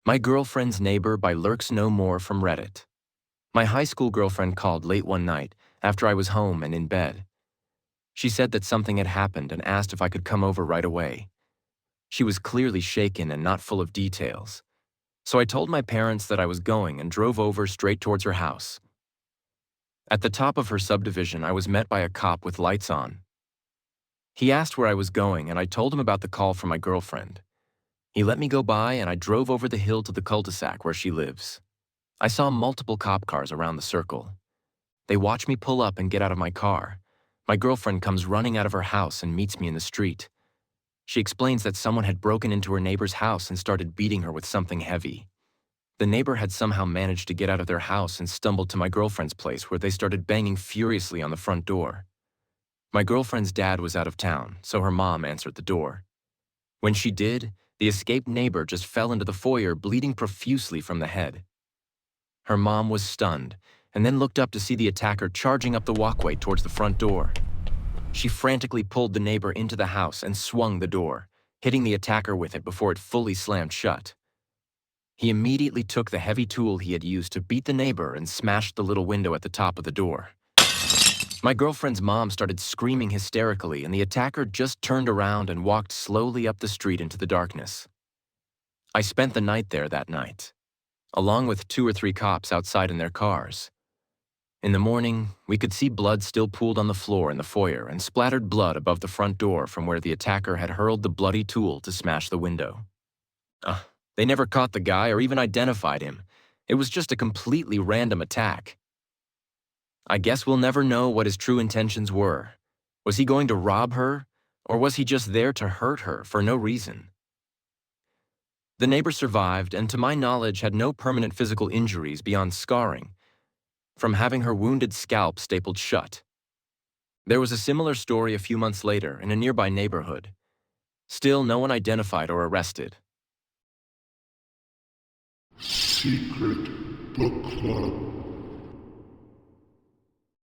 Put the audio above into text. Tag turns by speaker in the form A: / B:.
A: My Girlfriend's Neighbor by Lurks No More from Reddit. My high school girlfriend called late one night after I was home and in bed. She said that something had happened and asked if I could come over right away. She was clearly shaken and not full of details. So I told my parents that I was going and drove over straight towards her house. At the top of her subdivision, I was met by a cop with lights on. He asked where I was going, and I told him about the call from my girlfriend. He let me go by, and I drove over the hill to the cul-de-sac where she lives. I saw multiple cop cars around the circle. They watch me pull up and get out of my car. My girlfriend comes running out of her house and meets me in the street. She explains that someone had broken into her neighbor's house and started beating her with something heavy. The neighbor had somehow managed to get out of their house and stumbled to my girlfriend's place, where they started banging furiously on the front door. My girlfriend's dad was out of town, so her mom answered the door. When she did, the escaped neighbor just fell into the foyer, bleeding profusely from the head. Her mom was stunned, and then looked up to see the attacker charging up the walkway towards the front door. She frantically pulled the neighbor into the house and swung the door, hitting the attacker with it before it fully slammed shut. He immediately took the heavy tool he had used to beat the neighbor and smashed the little window at the top of the door. My girlfriend's mom started screaming hysterically, and the attacker just turned around and walked slowly up the street into the darkness. I spent the night there that night, along with 2 or 3 cops outside in their cars. In the morning, we could see blood still pooled on the floor in the foyer and splattered blood above the front door from where the attacker had hurled the bloody tool to smash the window. They never caught the guy or even identified him. It was just a completely random attack. I guess we'll never know what his true intentions were. Was he going to rob her, or was he just there to hurt her for no reason? The neighbor survived, and to my knowledge had no permanent physical injuries beyond scarring from having her wounded scalp stapled shut. There was a similar story a few months later in a nearby neighborhood. Still, no one identified or arrested.
B: Secret Book Club.